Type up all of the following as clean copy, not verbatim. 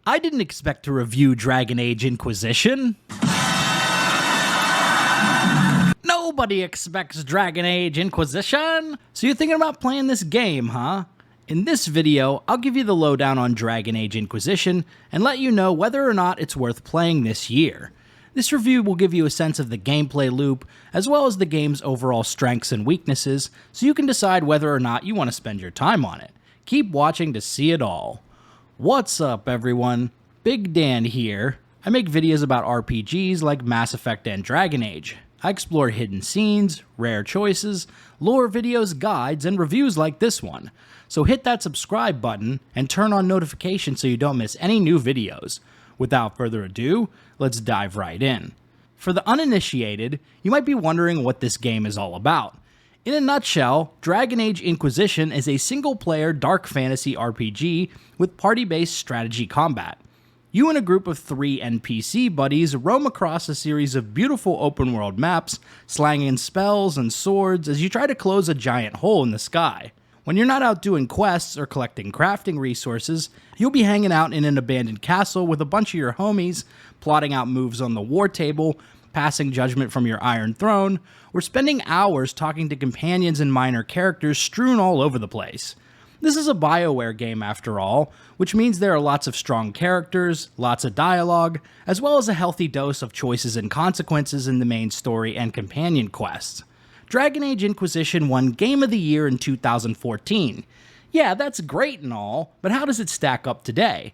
I didn't expect to review Dragon Age Inquisition. Nobody expects Dragon Age Inquisition. So you're thinking about playing this game, huh? In this video, I'll give you the lowdown on Dragon Age Inquisition and let you know whether or not it's worth playing this year. This review will give you a sense of the gameplay loop, as well as the game's overall strengths and weaknesses, so you can decide whether or not you want to spend your time on it. Keep watching to see it all. What's up, everyone? Big Dan here. I make videos about RPGs like Mass Effect and Dragon Age. I explore hidden scenes, rare choices, lore videos, guides, and reviews like this one. So hit that subscribe button and turn on notifications so you don't miss any new videos. Without further ado, let's dive right in. For the uninitiated, you might be wondering what this game is all about. In a nutshell, Dragon Age Inquisition is a single-player dark fantasy RPG with party-based strategy combat. You and a group of 3 NPC buddies roam across a series of beautiful open-world maps, slanging spells and swords as you try to close a giant hole in the sky. When you're not out doing quests or collecting crafting resources, you'll be hanging out in an abandoned castle with a bunch of your homies, plotting out moves on the war table, passing judgment from your Iron Throne, or spending hours talking to companions and minor characters strewn all over the place. This is a Bioware game after all, which means there are lots of strong characters, lots of dialogue, as well as a healthy dose of choices and consequences in the main story and companion quests. Dragon Age Inquisition won Game of the Year in 2014. Yeah, that's great and all, but how does it stack up today?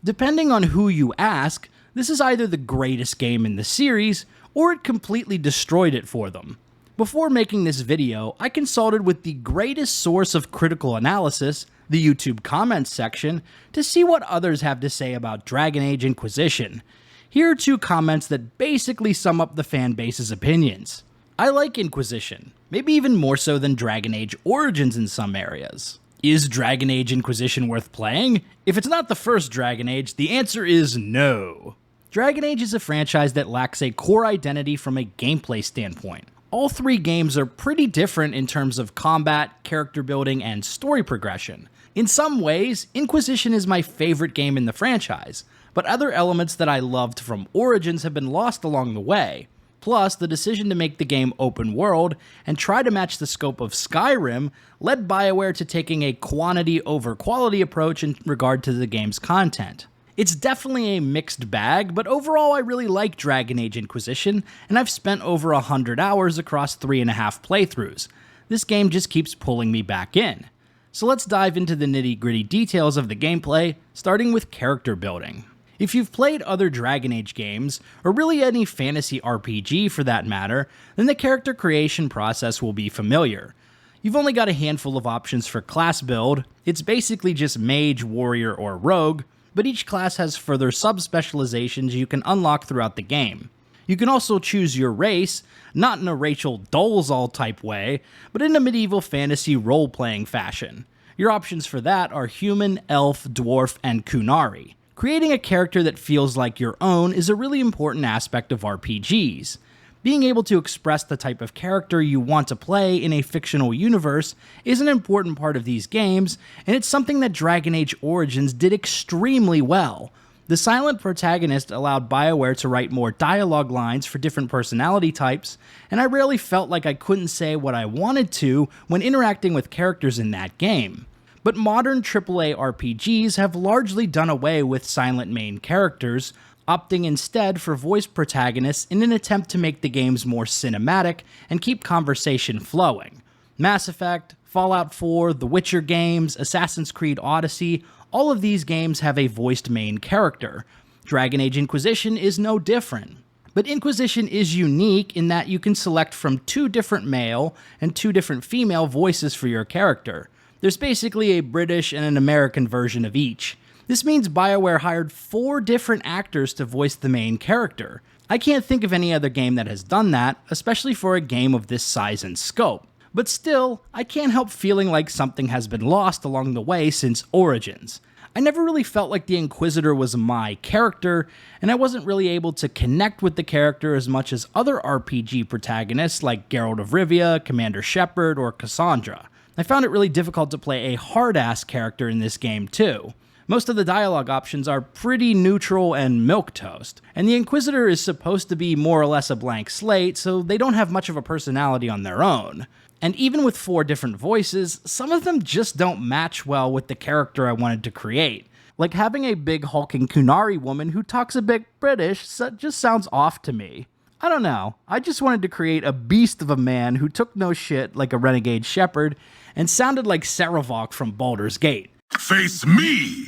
Depending on who you ask, this is either the greatest game in the series, or it completely destroyed it for them. Before making this video, I consulted with the greatest source of critical analysis, the YouTube comments section, to see what others have to say about Dragon Age Inquisition. Here are 2 comments that basically sum up the fanbase's opinions. I like Inquisition, maybe even more so than Dragon Age Origins in some areas. Is Dragon Age Inquisition worth playing? If it's not the first Dragon Age, the answer is no. Dragon Age is a franchise that lacks a core identity from a gameplay standpoint. All 3 games are pretty different in terms of combat, character building, and story progression. In some ways, Inquisition is my favorite game in the franchise, but other elements that I loved from Origins have been lost along the way. Plus, the decision to make the game open world and try to match the scope of Skyrim led Bioware to taking a quantity over quality approach in regard to the game's content. It's definitely a mixed bag, but overall I really like Dragon Age Inquisition, and I've spent over 100 hours across 3.5 playthroughs. This game just keeps pulling me back in. So let's dive into the nitty-gritty details of the gameplay, starting with character building. If you've played other Dragon Age games, or really any fantasy RPG for that matter, then the character creation process will be familiar. You've only got a handful of options for class build. It's basically just mage, warrior, or rogue, but each class has further sub-specializations you can unlock throughout the game. You can also choose your race, not in a Rachel Dolezal type way, but in a medieval fantasy role-playing fashion. Your options for that are human, elf, dwarf, and Kunari. Creating a character that feels like your own is a really important aspect of RPGs. Being able to express the type of character you want to play in a fictional universe is an important part of these games, and it's something that Dragon Age Origins did extremely well. The silent protagonist allowed Bioware to write more dialogue lines for different personality types, and I rarely felt like I couldn't say what I wanted to when interacting with characters in that game. But modern AAA RPGs have largely done away with silent main characters, opting instead for voice protagonists in an attempt to make the games more cinematic and keep conversation flowing. Mass Effect, Fallout 4, The Witcher games, Assassin's Creed Odyssey, all of these games have a voiced main character. Dragon Age Inquisition is no different. But Inquisition is unique in that you can select from 2 different male and 2 different female voices for your character. There's basically a British and an American version of each. This means Bioware hired 4 different actors to voice the main character. I can't think of any other game that has done that, especially for a game of this size and scope. But still, I can't help feeling like something has been lost along the way since Origins. I never really felt like the Inquisitor was my character, and I wasn't really able to connect with the character as much as other RPG protagonists like Geralt of Rivia, Commander Shepard, or Cassandra. I found it really difficult to play a hard-ass character in this game too. Most of the dialogue options are pretty neutral and milquetoast, and the Inquisitor is supposed to be more or less a blank slate, so they don't have much of a personality on their own. And even with 4 different voices, some of them just don't match well with the character I wanted to create. Like having a big hulking Kunari woman who talks a bit British just sounds off to me. I don't know, I just wanted to create a beast of a man who took no shit like a renegade shepherd and sounded like Saravok from Baldur's Gate. Face me!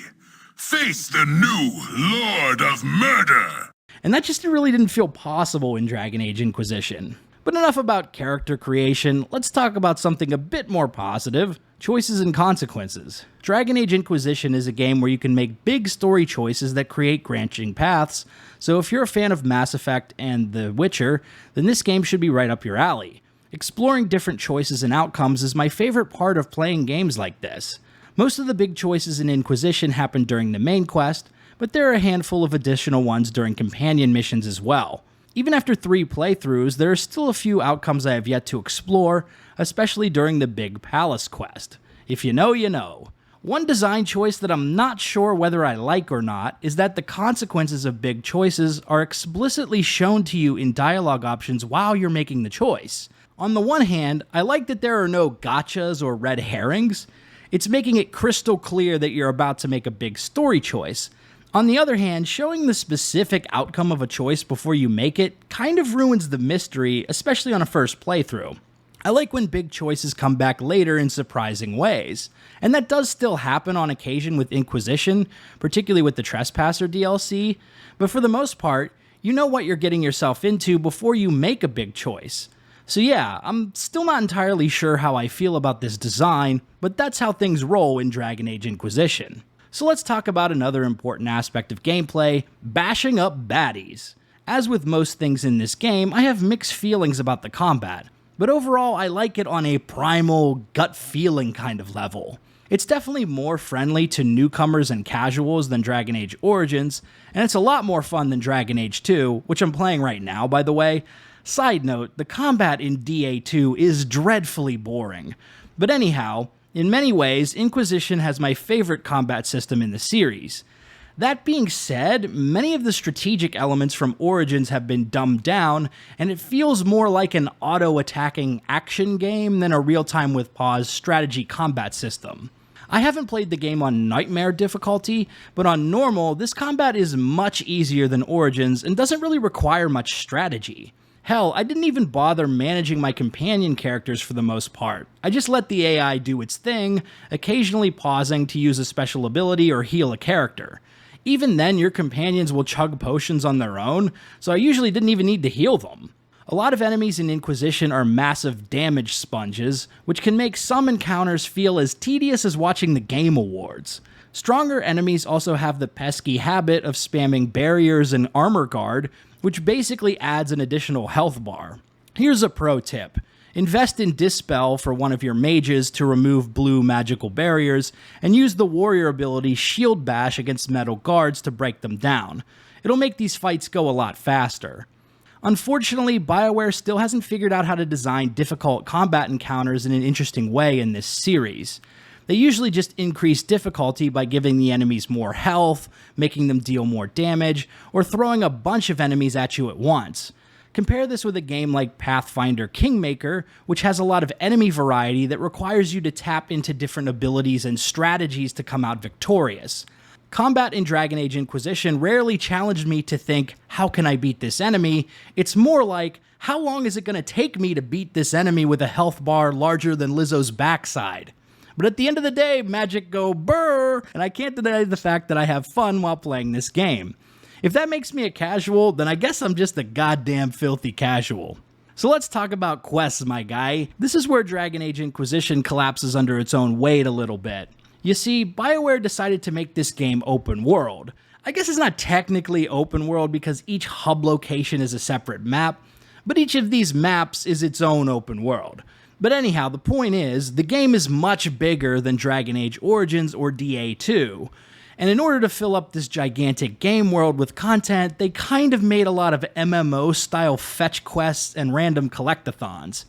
Face the new Lord of Murder! And that just really didn't feel possible in Dragon Age Inquisition. But enough about character creation, let's talk about something a bit more positive: choices and consequences. Dragon Age Inquisition is a game where you can make big story choices that create branching paths, so if you're a fan of Mass Effect and The Witcher, then this game should be right up your alley. Exploring different choices and outcomes is my favorite part of playing games like this. Most of the big choices in Inquisition happen during the main quest, but there are a handful of additional ones during companion missions as well. Even after 3 playthroughs, there are still a few outcomes I have yet to explore, especially during the big palace quest. If you know, you know. One design choice that I'm not sure whether I like or not is that the consequences of big choices are explicitly shown to you in dialogue options while you're making the choice. On the one hand, I like that there are no gotchas or red herrings. It's making it crystal clear that you're about to make a big story choice. On the other hand, showing the specific outcome of a choice before you make it kind of ruins the mystery, especially on a first playthrough. I like when big choices come back later in surprising ways, and that does still happen on occasion with Inquisition, particularly with the Trespasser DLC, but for the most part, you know what you're getting yourself into before you make a big choice. So yeah, I'm still not entirely sure how I feel about this design, but that's how things roll in Dragon Age Inquisition. So let's talk about another important aspect of gameplay: bashing up baddies. As with most things in this game, I have mixed feelings about the combat, but overall I like it on a primal, gut feeling kind of level. It's definitely more friendly to newcomers and casuals than Dragon Age Origins, and it's a lot more fun than Dragon Age 2, which I'm playing right now, by the way. Side note, the combat in DA2 is dreadfully boring. But anyhow, in many ways, Inquisition has my favorite combat system in the series. That being said, many of the strategic elements from Origins have been dumbed down, and it feels more like an auto-attacking action game than a real-time with pause strategy combat system. I haven't played the game on Nightmare difficulty, but on normal, this combat is much easier than Origins and doesn't really require much strategy. Hell, I didn't even bother managing my companion characters for the most part. I just let the AI do its thing, occasionally pausing to use a special ability or heal a character. Even then, your companions will chug potions on their own, so I usually didn't even need to heal them. A lot of enemies in Inquisition are massive damage sponges, which can make some encounters feel as tedious as watching the Game Awards. Stronger enemies also have the pesky habit of spamming barriers and armor guard, which basically adds an additional health bar. Here's a pro tip: invest in Dispel for one of your mages to remove blue magical barriers, and use the warrior ability Shield Bash against metal guards to break them down. It'll make these fights go a lot faster. Unfortunately, Bioware still hasn't figured out how to design difficult combat encounters in an interesting way in this series. They usually just increase difficulty by giving the enemies more health, making them deal more damage, or throwing a bunch of enemies at you at once. Compare this with a game like Pathfinder Kingmaker, which has a lot of enemy variety that requires you to tap into different abilities and strategies to come out victorious. Combat in Dragon Age Inquisition rarely challenged me to think, how can I beat this enemy? It's more like, how long is it going to take me to beat this enemy with a health bar larger than Lizzo's backside? But at the end of the day, magic go brrr, and I can't deny the fact that I have fun while playing this game. If that makes me a casual, then I guess I'm just a goddamn filthy casual. So let's talk about quests, my guy. This is where Dragon Age Inquisition collapses under its own weight a little bit. You see, Bioware decided to make this game open world. I guess it's not technically open world because each hub location is a separate map, but each of these maps is its own open world. But anyhow, the point is, the game is much bigger than Dragon Age Origins or DA2. And in order to fill up this gigantic game world with content, they kind of made a lot of MMO-style fetch quests and random collectathons.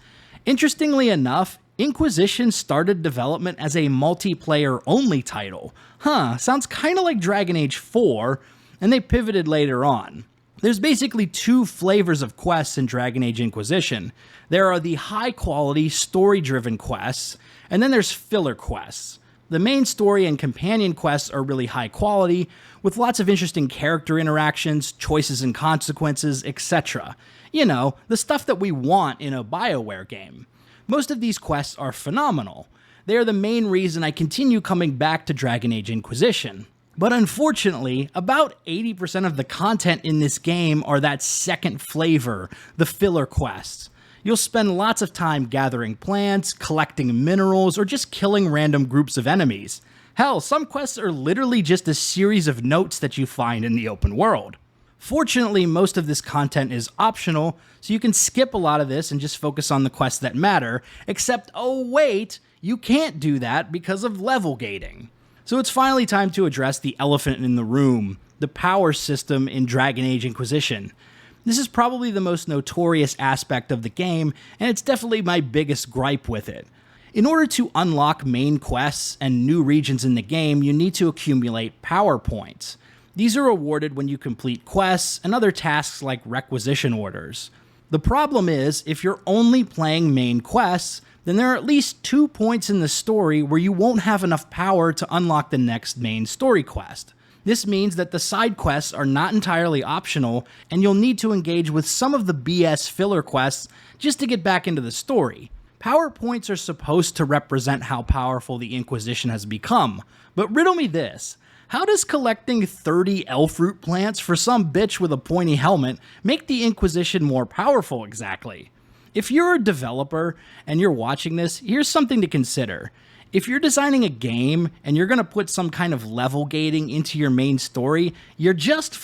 Interestingly enough, Inquisition started development as a multiplayer-only title. Sounds kinda like Dragon Age 4, and they pivoted later on. There's basically two flavors of quests in Dragon Age Inquisition. There are the high-quality, story-driven quests, and then there's filler quests. The main story and companion quests are really high quality, with lots of interesting character interactions, choices and consequences, etc. You know, the stuff that we want in a Bioware game. Most of these quests are phenomenal. They are the main reason I continue coming back to Dragon Age Inquisition. But unfortunately, about 80% of the content in this game are that second flavor, the filler quests. You'll spend lots of time gathering plants, collecting minerals, or just killing random groups of enemies. Hell, some quests are literally just a series of notes that you find in the open world. Fortunately, most of this content is optional, so you can skip a lot of this and just focus on the quests that matter, except, oh wait, you can't do that because of level gating. So it's finally time to address the elephant in the room, the power system in Dragon Age Inquisition. This is probably the most notorious aspect of the game, and it's definitely my biggest gripe with it. In order to unlock main quests and new regions in the game, you need to accumulate power points. These are awarded when you complete quests and other tasks like requisition orders. The problem is, if you're only playing main quests, then there are at least 2 points in the story where you won't have enough power to unlock the next main story quest. This means that the side quests are not entirely optional, and you'll need to engage with some of the BS filler quests just to get back into the story. Power points are supposed to represent how powerful the Inquisition has become, but riddle me this. How does collecting 30 elfroot plants for some bitch with a pointy helmet make the Inquisition more powerful exactly? If you're a developer and you're watching this, here's something to consider. If you're designing a game and you're going to put some kind of level gating into your main story, you're just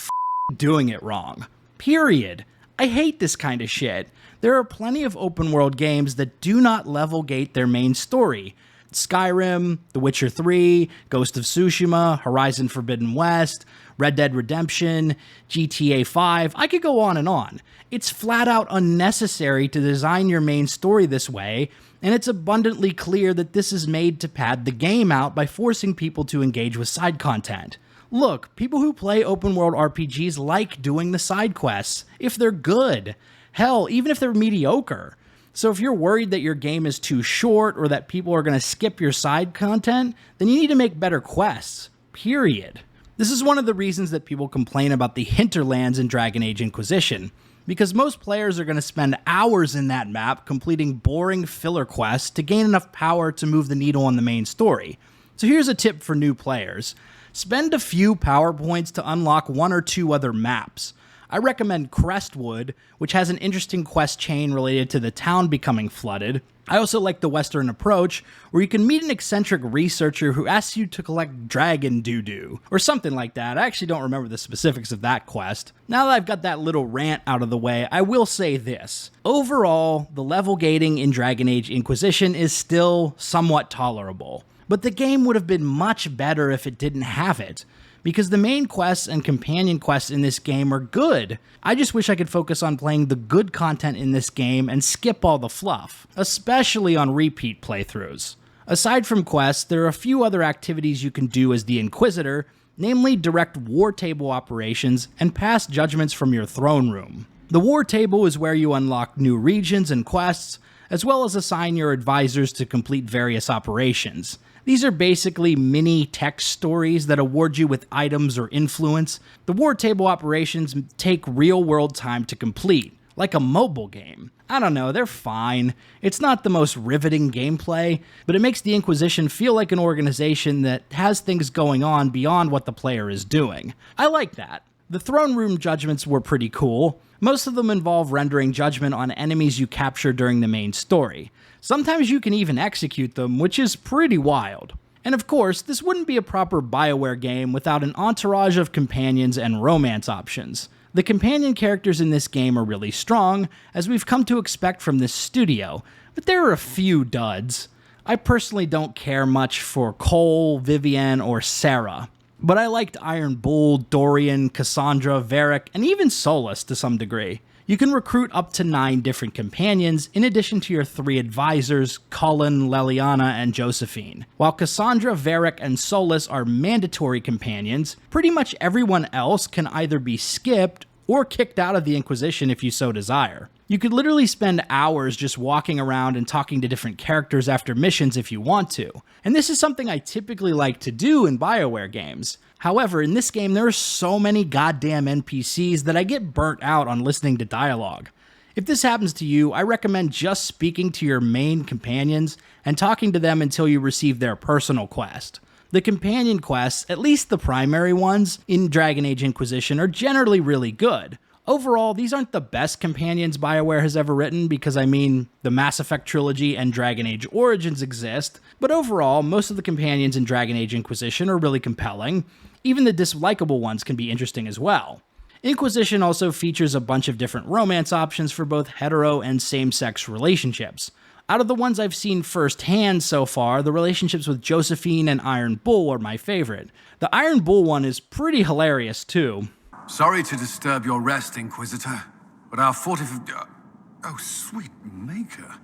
doing it wrong. Period. I hate this kind of shit. There are plenty of open world games that do not level gate their main story. Skyrim, The Witcher 3, Ghost of Tsushima, Horizon Forbidden West, Red Dead Redemption, GTA 5, I could go on and on. It's flat out unnecessary to design your main story this way, and it's abundantly clear that this is made to pad the game out by forcing people to engage with side content. Look, people who play open world RPGs like doing the side quests, if they're good. Hell, even if they're mediocre. So if you're worried that your game is too short or that people are going to skip your side content, then you need to make better quests. Period. This is one of the reasons that people complain about the hinterlands in Dragon Age Inquisition, because most players are going to spend hours in that map completing boring filler quests to gain enough power to move the needle on the main story. So here's a tip for new players. Spend a few power points to unlock 1 or 2 other maps. I recommend Crestwood, which has an interesting quest chain related to the town becoming flooded. I also like the Western Approach, where you can meet an eccentric researcher who asks you to collect dragon doo-doo, or something like that. I actually don't remember the specifics of that quest. Now that I've got that little rant out of the way, I will say this. Overall, the level gating in Dragon Age Inquisition is still somewhat tolerable, but the game would have been much better if it didn't have it. Because the main quests and companion quests in this game are good. I just wish I could focus on playing the good content in this game and skip all the fluff, especially on repeat playthroughs. Aside from quests, there are a few other activities you can do as the Inquisitor, namely direct war table operations and pass judgments from your throne room. The war table is where you unlock new regions and quests, as well as assign your advisors to complete various operations. These are basically mini text stories that award you with items or influence. The war table operations take real-world time to complete, like a mobile game. I don't know, they're fine. It's not the most riveting gameplay, but it makes the Inquisition feel like an organization that has things going on beyond what the player is doing. I like that. The throne room judgments were pretty cool. Most of them involve rendering judgment on enemies you capture during the main story. Sometimes you can even execute them, which is pretty wild. And of course, this wouldn't be a proper Bioware game without an entourage of companions and romance options. The companion characters in this game are really strong, as we've come to expect from this studio, but there are a few duds. I personally don't care much for Cole, Vivienne, or Sarah, but I liked Iron Bull, Dorian, Cassandra, Varric, and even Solus to some degree. You can recruit up to 9 different companions in addition to your 3 advisors, Cullen, Leliana, and Josephine. While Cassandra, Varric, and Solus are mandatory companions, pretty much everyone else can either be skipped or kicked out of the Inquisition if you so desire. You could literally spend hours just walking around and talking to different characters after missions if you want to, and this is something I typically like to do in Bioware games. However, in this game there are so many goddamn NPCs that I get burnt out on listening to dialogue. If this happens to you, I recommend just speaking to your main companions and talking to them until you receive their personal quest. The companion quests, at least the primary ones, in Dragon Age Inquisition are generally really good. Overall, these aren't the best companions Bioware has ever written because, I mean, the Mass Effect trilogy and Dragon Age Origins exist, but overall, most of the companions in Dragon Age Inquisition are really compelling. Even the dislikable ones can be interesting as well. Inquisition also features a bunch of different romance options for both hetero and same-sex relationships. Out of the ones I've seen firsthand so far, the relationships with Josephine and Iron Bull are my favorite. The Iron Bull one is pretty hilarious too. Sorry to disturb your rest, Inquisitor, but our oh, sweet maker.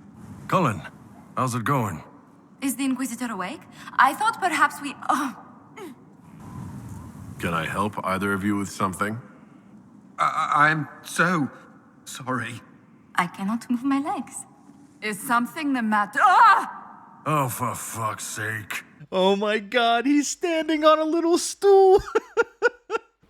Cullen, how's it going? Is the Inquisitor awake? I thought perhaps we... Can I help either of you with something? I'm so sorry. I cannot move my legs. Is something the matter? Oh, for fuck's sake. Oh my god, he's standing on a little stool!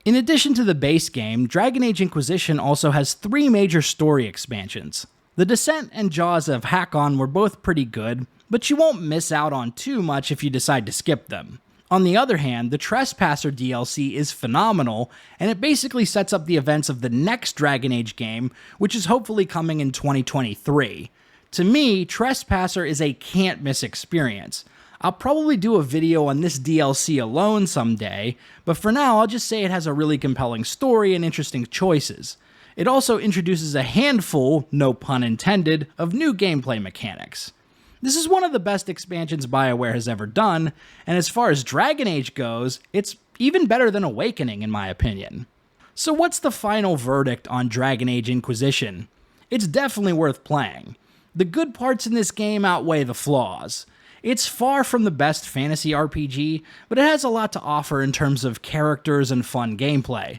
In addition to the base game, Dragon Age Inquisition also has 3 major story expansions. The Descent and Jaws of Hakon were both pretty good, but you won't miss out on too much if you decide to skip them. On the other hand, the Trespasser DLC is phenomenal, and it basically sets up the events of the next Dragon Age game, which is hopefully coming in 2023. To me, Trespasser is a can't-miss experience. I'll probably do a video on this DLC alone someday, but for now I'll just say it has a really compelling story and interesting choices. It also introduces a handful, no pun intended, of new gameplay mechanics. This is one of the best expansions Bioware has ever done, and as far as Dragon Age goes, it's even better than Awakening in my opinion. So what's the final verdict on Dragon Age Inquisition? It's definitely worth playing. The good parts in this game outweigh the flaws. It's far from the best fantasy RPG, but it has a lot to offer in terms of characters and fun gameplay.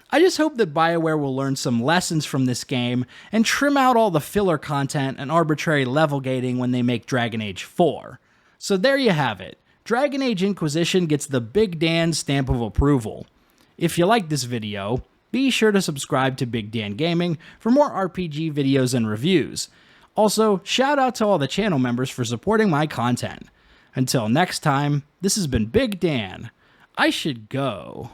I just hope that Bioware will learn some lessons from this game and trim out all the filler content and arbitrary level gating when they make Dragon Age 4. So there you have it. Dragon Age Inquisition gets the Big Dan stamp of approval. If you like this video, be sure to subscribe to Big Dan Gaming for more RPG videos and reviews. Also, shout out to all the channel members for supporting my content. Until next time, this has been Big Dan. I should go.